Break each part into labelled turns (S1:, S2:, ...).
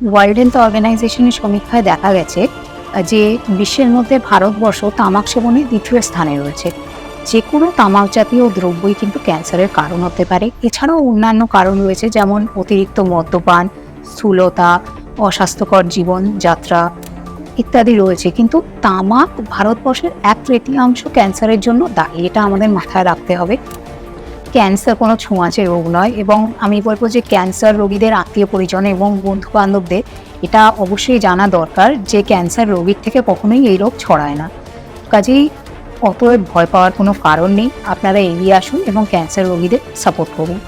S1: World health অর্গানাইজেশনের সমীক্ষায় দেখা গেছে যে বিশ্বের মধ্যে ভারতবর্ষ তামাক সেবনে দ্বিতীয় স্থানে রয়েছে। যে কোনো তামাক জাতীয় দ্রব্যই কিন্তু ক্যান্সারের কারণ হতে পারে। এছাড়াও অন্যান্য কারণ রয়েছে, যেমন অতিরিক্ত মদ্যপান, স্থূলতা, অস্বাস্থ্যকর জীবনযাত্রা ইত্যাদি রয়েছে। কিন্তু তামাক ভারতবর্ষের 1/3 ক্যান্সারের জন্য দায়ী, এটা আমাদের মাথায় রাখতে হবে। ক্যান্সার কোনো ছোঁয়াচে রোগ নয়, এবং আমি বলবো যে ক্যান্সার রোগীদের আত্মীয় পরিজন এবং বন্ধু বান্ধবদের এটা অবশ্যই জানা দরকার যে ক্যান্সার রোগীর থেকে কখনোই এই রোগ ছড়ায় না। কাজেই অতএব ভয় পাওয়ার কোনো কারণ নেই। আপনারা এগিয়ে আসুন এবং ক্যান্সার রোগীদের সাপোর্ট করুন।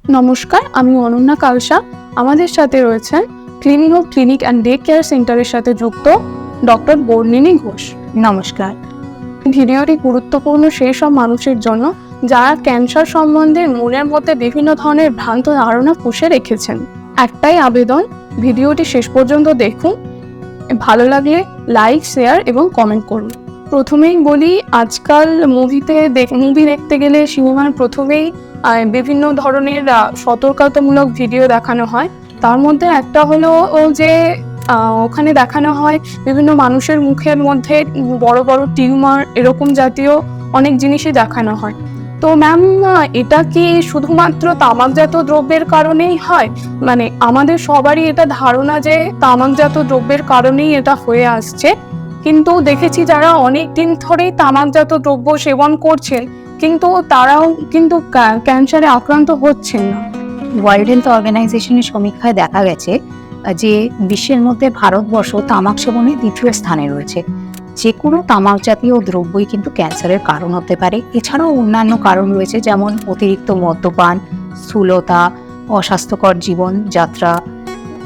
S2: নমস্কার, আমি অনন্যা কালসা। আমাদের সাথে রয়েছেন ক্লিনিক অ্যান্ড ডে কেয়ার সেন্টারের সাথে যুক্ত ডক্টর বর্ণিনী ঘোষ।
S1: নমস্কার।
S2: ভিডিওটি গুরুত্বপূর্ণ সেই সব মানুষের জন্য যারা ক্যান্সার সম্বন্ধে মনের মধ্যে বিভিন্ন ধরনের ভ্রান্ত ধারণা পুষে রেখেছেন। একটাই আবেদন, ভিডিওটি শেষ পর্যন্ত দেখুন। ভালো লাগলে লাইক, শেয়ার এবং কমেন্ট করুন। প্রথমেই বলি, আজকাল মুভি দেখতে গেলে সিনেমার প্রথমেই বিভিন্ন ধরনের সতর্কতামূলক ভিডিও দেখানো হয়। তার মধ্যে একটা হলো যে ওখানে দেখানো হয় বিভিন্ন মানুষের মুখের মধ্যে বড় বড় টিউমার, এরকম জাতীয় অনেক জিনিসই দেখানো হয়। তো ম্যাম, এটা কি শুধুমাত্র তামাকজাত দ্রব্যের কারণেই হয়? মানে আমাদের সবারই এটা ধারণা যে তামাকজাত দ্রব্যের কারণেই এটা হয়ে আসছে, কিন্তু দেখেছি যারা অনেক দিন ধরেই তামাকজাত দ্রব্য সেবন করছেন কিন্তু তারাও কিন্তু ক্যান্সারে আক্রান্ত হচ্ছেন না।
S1: ওয়ার্ল্ড হেলথ অর্গানাইজেশনের সমীক্ষায় দেখা গেছে যে বিশ্বের মধ্যে ভারতবর্ষ তামাক সেবনে দ্বিতীয় স্থানে রয়েছে। যে কোনো তামাক জাতীয় দ্রব্যই কিন্তু ক্যান্সারের কারণ হতে পারে। এছাড়াও অন্যান্য কারণ রয়েছে, যেমন অতিরিক্ত মদ্যপান, স্থূলতা, অস্বাস্থ্যকর জীবনযাত্রা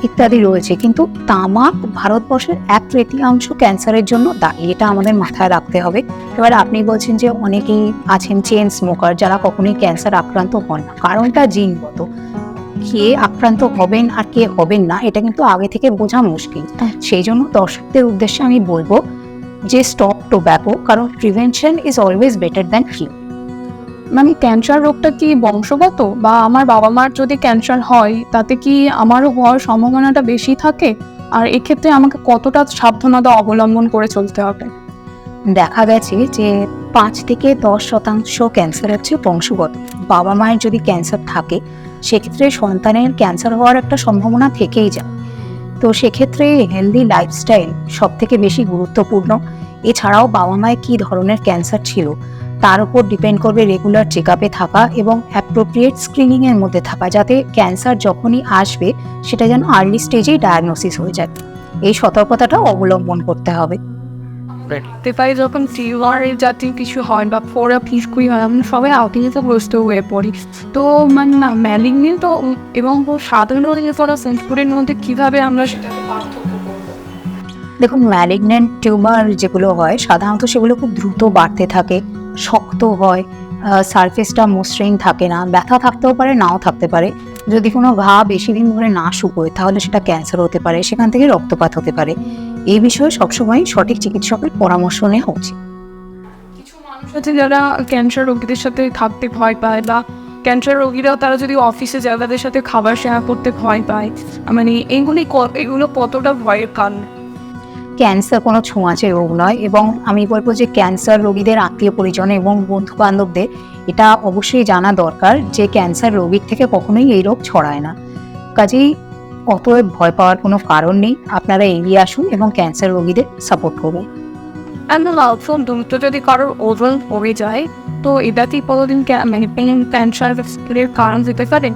S1: ইত্যাদি রয়েছে। কিন্তু তামাক ভারতবর্ষের 1/3 ক্যান্সারের জন্য দায়ী, এটা আমাদের মাথায় রাখতে হবে। এবার আপনি বলছেন যে অনেকেই আছেন চেইন স্মোকার, যারা কখনোই ক্যান্সার আক্রান্ত হন না। কারণটা জিনগত। কে আক্রান্ত হবেন আর কে হবেন না এটা কিন্তু আগে থেকে বোঝা মুশকিল। সেই জন্য দর্শকদের উদ্দেশ্যে আমি বলবো যে স্টপ টোব্যাকো, কারণ prevention is always better than cure.
S2: মানে ক্যান্সার রোগটা কি বংশগত, বা আমার বাবা মার যদি ক্যান্সার হয় তাতে কি আমারও হওয়ার সম্ভাবনাটা বেশি থাকে? আর এক্ষেত্রে আমাকে কতটা সাবধানতা অবলম্বন করে চলতে হবে?
S1: দেখা গেছে যে 5 থেকে 10% ক্যান্সার হচ্ছে বংশগত। বাবা মায়ের যদি ক্যান্সার থাকে সেক্ষেত্রে সন্তানের ক্যান্সার হওয়ার একটা সম্ভাবনা থেকেই যায়। তো সেক্ষেত্রে হেলদি লাইফস্টাইল সব থেকে বেশি গুরুত্বপূর্ণ। এছাড়াও বাবা মায়ের কী ধরনের ক্যান্সার ছিল তার উপর ডিপেন্ড করবে রেগুলার চেক আপে থাকা এবং অ্যাপ্রোপ্রিয়েট স্ক্রিনিংয়ের মধ্যে থাকা, যাতে ক্যান্সার যখনই আসবে সেটা যেন আর্লি স্টেজেই ডায়াগনোসিস হয়ে যায়। এই সতর্কতাটা অবলম্বন করতে হবে।
S2: পাই যখন টিউমার জাতীয় কিছু হয় বা ফোড়া ফিসকুড়ি হয়, আমরা সবাই আউটিংগ্রস্ত হয়ে পড়ি। তো মানে না ম্যালিগনেন্ট এবং সাধারণ সেন্সপুরের মধ্যে কিভাবে আমরা সেটাকে পার্থক্য করবো?
S1: দেখুন, ম্যালিগন্যান্ট টিউমার যেগুলো হয় সাধারণত সেগুলো খুব দ্রুত বাড়তে থাকে, শক্ত হয়, সারফেসটা মসৃণ থাকে না, ব্যথা থাকতেও পারে, নাও থাকতে পারে। যদি কোনো ঘা বেশি দিন ধরে না শুকোয় তাহলে সেটা ক্যান্সার হতে পারে, সেখান থেকে রক্তপাত হতে পারে। এই বিষয়ে সবসময় সঠিক চিকিৎসকের পরামর্শ নেওয়া উচিত।
S2: কিছু মানুষ আছে যারা ক্যান্সার রোগীদের সাথে থাকতে ভয় পায়, বা ক্যান্সার রোগীরাও তারা যদি অফিসে যায় তাদের সাথে খাবার শেয়ার করতে ভয় পায়। মানে এগুলো কতটা ভয়ের কারণ?
S1: ক্যান্সার কোনো ছোঁয়াচে রোগ নয়, এবং আমি বলবো যে ক্যান্সার রোগীদের আত্মীয় পরিজন এবং বন্ধু বান্ধবদের এটা অবশ্যই জানা দরকার যে ক্যান্সার রোগীর থেকে কখনোই এই রোগ ছড়ায় না। কাজেই অতএব ভয় পাওয়ার কোনো কারণ নেই। আপনারা এগিয়ে আসুন এবং ক্যান্সার রোগীদের সাপোর্ট করুন।
S2: দ্রুত যদি কারোর ওজন কমে যায়, তো এটা কি কোনোদিন ক্যান্সারের কারণ দিতে পারে?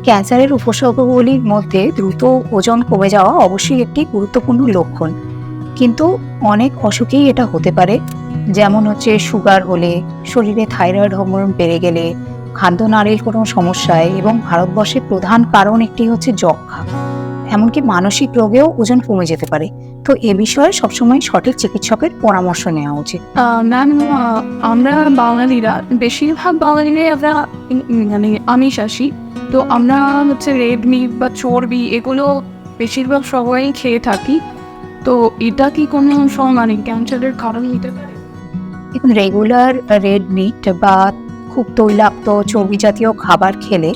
S1: ক্যান্সারের উপসর্গগুলির মধ্যে দ্রুত ওজন কমে যাওয়া অবশ্যই একটি গুরুত্বপূর্ণ লক্ষণ, কিন্তু অনেক অসুখেই এটা হতে পারে। যেমন হচ্ছে সুগার হলে, শরীরে থাইরয়েড হরমোন বেড়ে গেলে, খাদ্যনালীর কোনো সমস্যায়, এবং ভারতবর্ষের প্রধান কারণ একটি হচ্ছে যক্ষ্মা। এমনকি মানসিক রোগেও ওজন কমে যেতে পারে। তো এ বিষয়ে সবসময় সঠিক চিকিৎসকের পরামর্শ নেওয়া উচিত।
S2: ম্যাম, আমরা বাঙালিরা, বেশিরভাগ বাঙালিরাই আমরা মানে আমিষাশী। তো আমরা হচ্ছে রেড মিট বা চর্বি এগুলো বেশিরভাগ সবাই খেয়ে থাকি। তো এটা কি কোনো মানে ক্যান্সারের কারণ হতে পারে?
S1: এখন রেগুলার রেড মিট বা খুব তৈলাক্ত চর্বি জাতীয় খাবার খেলে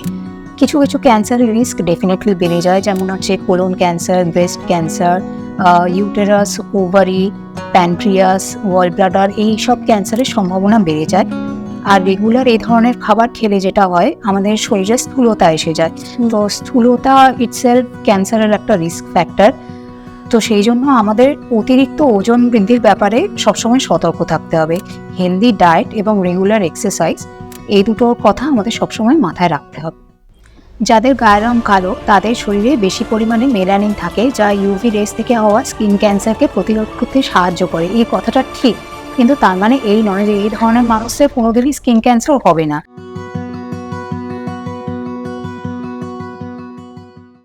S1: কিছু কিছু ক্যান্সারের রিস্ক ডেফিনেটলি বেড়ে যায়, যেমন হচ্ছে colon cancer, breast cancer, uterus, ovary, pancreas, gall bladder, এই সব ক্যান্সারের সম্ভাবনা বেড়ে যায়। আর রেগুলার এই ধরনের খাবার খেলে যেটা হয়, আমাদের শরীরে স্থূলতা এসে যায়। তো স্থূলতা ইটসেলফ ক্যান্সারের একটা রিস্ক ফ্যাক্টর। তো সেই জন্য আমাদের অতিরিক্ত ওজন বৃদ্ধির ব্যাপারে সবসময় সতর্ক থাকতে হবে। হেলদি ডায়েট এবং রেগুলার এক্সারসাইজ, এই দুটোর কথা আমাদের সবসময় মাথায় রাখতে হবে। যাদের গায়ের রং কালো তাদের শরীরে বেশি পরিমাণে মেলানিন থাকে, যা ইউভি রেস থেকে হওয়া স্কিন ক্যান্সারকে প্রতিরোধ করতে সাহায্য করে। এই কথাটা ঠিক, কিন্তু তার মানে এই নয় যে এই ধরনের মানুষদের কোনোদিনই স্কিন ক্যান্সার হবে না।